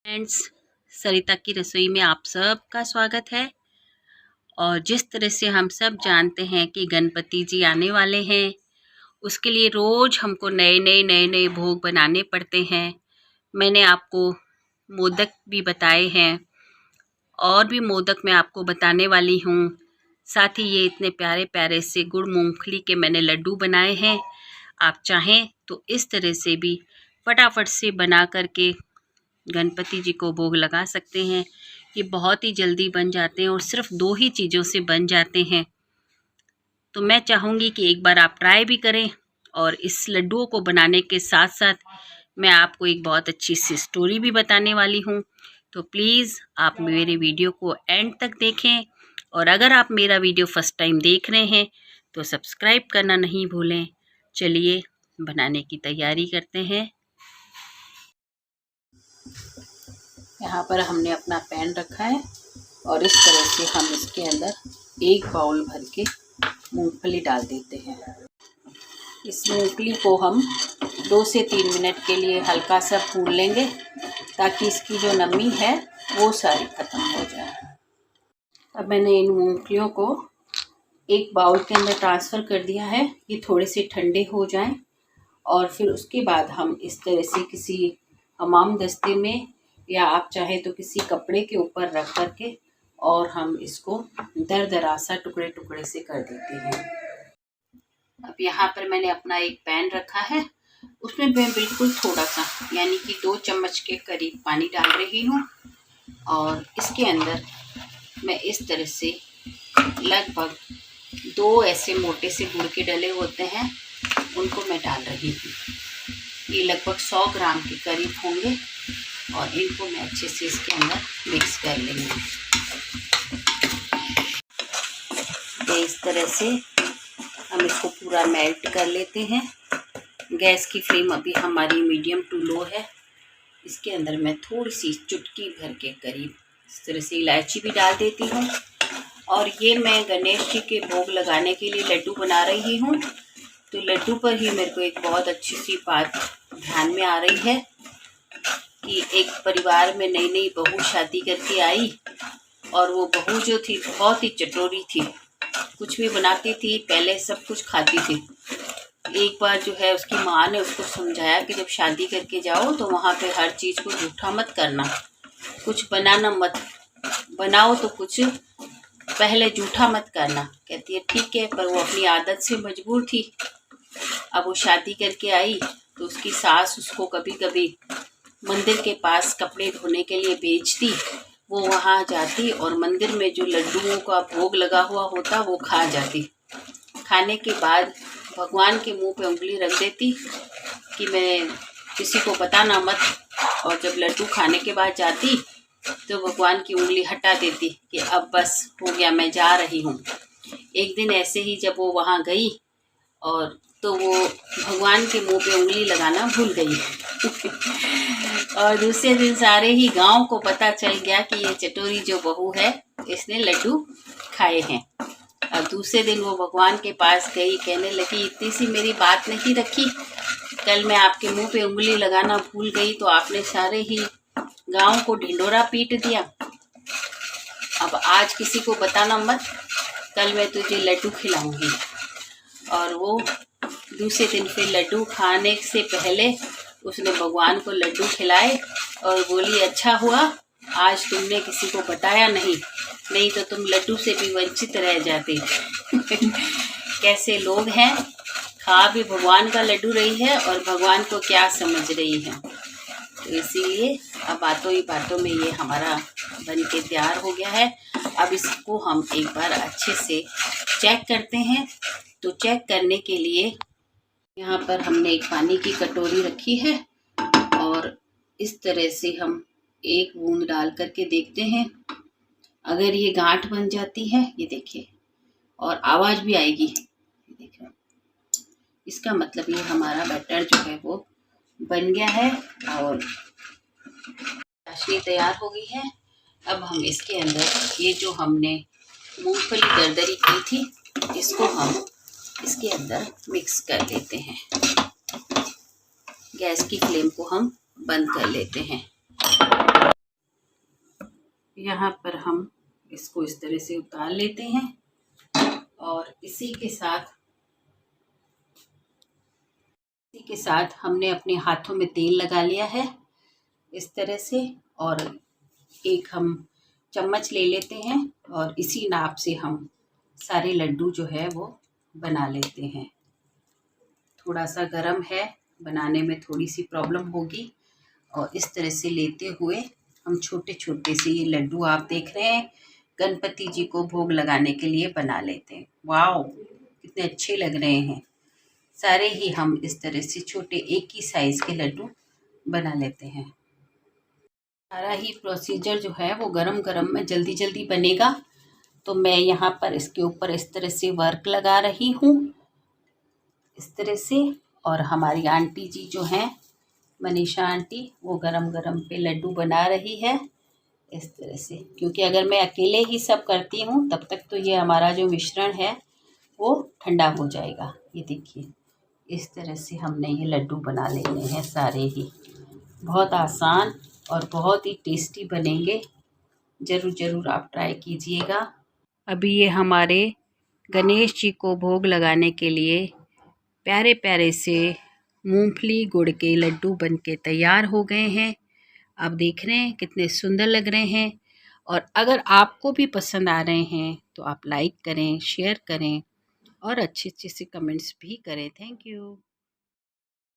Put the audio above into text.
Friends, सरिता की रसोई में आप सबका स्वागत है। और जिस तरह से हम सब जानते हैं कि गणपति जी आने वाले हैं, उसके लिए रोज़ हमको नए नए भोग बनाने पड़ते हैं। मैंने आपको मोदक भी बताए हैं और भी मोदक मैं आपको बताने वाली हूँ। साथ ही ये इतने प्यारे प्यारे से गुड़ मूंगफली के मैंने लड्डू बनाए हैं। आप चाहें तो इस तरह से भी फटाफट से बना करके गणपति जी को भोग लगा सकते हैं। ये बहुत ही जल्दी बन जाते हैं और सिर्फ 2 ही चीज़ों से बन जाते हैं। तो मैं चाहूँगी कि एक बार आप ट्राई भी करें। और इस लड्डुओं को बनाने के साथ साथ मैं आपको एक बहुत अच्छी सी स्टोरी भी बताने वाली हूँ। तो प्लीज़ आप मेरे वीडियो को एंड तक देखें। और अगर आप मेरा वीडियो फर्स्ट टाइम देख रहे हैं तो सब्सक्राइब करना नहीं भूलें। चलिए बनाने की तैयारी करते हैं। यहाँ पर हमने अपना पैन रखा है और इस तरह से हम इसके अंदर 1 बाउल भर के मूंगफली डाल देते हैं। इस मूंगफली को हम 2 से 3 मिनट के लिए हल्का सा भून लेंगे ताकि इसकी जो नमी है वो सारी ख़त्म हो जाए। अब मैंने इन मूंगफलियों को एक बाउल के अंदर ट्रांसफ़र कर दिया है। ये थोड़े से ठंडे हो जाएं और फिर उसके बाद हम इस तरह से किसी हमाम दस्ते में या आप चाहे तो किसी कपड़े के ऊपर रख करके और हम इसको दरदरा सा टुकड़े टुकड़े से कर देते हैं। अब यहाँ पर मैंने अपना एक पैन रखा है, उसमें मैं बिल्कुल थोड़ा सा यानी कि 2 चम्मच के करीब पानी डाल रही हूँ और इसके अंदर मैं इस तरह से लगभग 2 ऐसे मोटे से गुड़ के डले होते हैं, उनको मैं डाल रही हूँ। ये लगभग 100 ग्राम के करीब होंगे और इनको मैं अच्छे से इसके अंदर मिक्स कर लेंगे। इस तरह से हम इसको पूरा मेल्ट कर लेते हैं। गैस की फ्लेम अभी हमारी मीडियम टू लो है। इसके अंदर मैं थोड़ी सी चुटकी भर के करीब इस तरह से इलायची भी डाल देती हूँ। और ये मैं गणेश जी के भोग लगाने के लिए लड्डू बना रही हूँ। तो लड्डू पर ही मेरे को एक बहुत अच्छी सी बात ध्यान में आ रही है कि एक परिवार में नई नई बहू शादी करके आई और वो बहू जो थी बहुत ही चटोरी थी, कुछ भी बनाती थी, पहले सब कुछ खाती थी। एक बार जो है उसकी माँ ने उसको समझाया कि जब शादी करके जाओ तो वहाँ पे हर चीज़ को जूठा मत करना, कुछ बनाना मत, बनाओ तो कुछ पहले जूठा मत करना। कहती है ठीक है, पर वो अपनी आदत से मजबूर थी। अब वो शादी करके आई तो उसकी सास उसको कभी कभी मंदिर के पास कपड़े धोने के लिए भेजती। वो वहाँ जाती और मंदिर में जो लड्डुओं का भोग लगा हुआ होता वो खा जाती। खाने के बाद भगवान के मुंह पे उंगली रख देती कि मैं किसी को बताना मत, और जब लड्डू खाने के बाद जाती तो भगवान की उंगली हटा देती कि अब बस हो गया, मैं जा रही हूँ। एक दिन ऐसे ही जब वो वहाँ गई और तो वो भगवान के मुंह पे उंगली लगाना भूल गई और दूसरे दिन सारे ही गांव को पता चल गया कि ये चटोरी जो बहू है इसने लड्डू खाए हैं। और दूसरे दिन वो भगवान के पास गई, कहने लगी इतनी सी मेरी बात नहीं रखी, कल मैं आपके मुंह पे उंगली लगाना भूल गई तो आपने सारे ही गांव को ढिंडोरा पीट दिया। अब आज किसी को बताना मत, कल मैं तुझे लड्डू खिलाऊंगी। और वो दूसरे दिन फिर लड्डू खाने से पहले उसने भगवान को लड्डू खिलाए और बोली अच्छा हुआ आज तुमने किसी को बताया नहीं, नहीं तो तुम लड्डू से भी वंचित रह जाते। कैसे लोग हैं, खा भी भगवान का लड्डू रही है और भगवान को क्या समझ रही है। तो इसीलिए अब बातों ही बातों में ये हमारा बन के तैयार हो गया है। अब इसको हम एक बार अच्छे से चेक करते हैं। तो चेक करने के लिए यहाँ पर हमने एक पानी की कटोरी रखी है और इस तरह से हम 1 बूंद डाल करके देखते हैं। अगर ये गांठ बन जाती है, ये देखिए, और आवाज़ भी आएगी, ये देखिए, इसका मतलब ये हमारा बैटर जो है वो बन गया है और चाशनी तैयार हो गई है। अब हम इसके अंदर ये जो हमने मूंगफली दरदरी की थी इसको हम इसके अंदर मिक्स कर लेते हैं। गैस की फ्लेम को हम बंद कर लेते हैं। यहाँ पर हम इसको इस तरह से उतार लेते हैं और इसी के साथ हमने अपने हाथों में तेल लगा लिया है इस तरह से, और एक हम चम्मच ले लेते हैं और इसी नाप से हम सारे लड्डू जो है वो बना लेते हैं। थोड़ा सा गरम है, बनाने में थोड़ी सी प्रॉब्लम होगी, और इस तरह से लेते हुए हम छोटे छोटे से ये लड्डू आप देख रहे हैं गणपति जी को भोग लगाने के लिए बना लेते हैं। वाओ, कितने अच्छे लग रहे हैं। सारे ही हम इस तरह से छोटे एक ही साइज़ के लड्डू बना लेते हैं। सारा ही प्रोसीजर जो है वो गरम गरम में जल्दी जल्दी बनेगा, तो मैं यहाँ पर इसके ऊपर इस तरह से वर्क लगा रही हूँ इस तरह से। और हमारी आंटी जी जो हैं मनीषा आंटी, वो गरम गरम पे लड्डू बना रही है इस तरह से, क्योंकि अगर मैं अकेले ही सब करती हूँ तब तक तो ये हमारा जो मिश्रण है वो ठंडा हो जाएगा। ये देखिए इस तरह से हमने ये लड्डू बना लेने हैं सारे ही। बहुत आसान और बहुत ही टेस्टी बनेंगे, ज़रूर ज़रूर आप ट्राई कीजिएगा। अभी ये हमारे गणेश जी को भोग लगाने के लिए प्यारे प्यारे से मूंगफली गुड़ के लड्डू बनके तैयार हो गए हैं। आप देख रहे हैं कितने सुंदर लग रहे हैं। और अगर आपको भी पसंद आ रहे हैं तो आप लाइक करें, शेयर करें और अच्छे अच्छे से कमेंट्स भी करें। Thank you.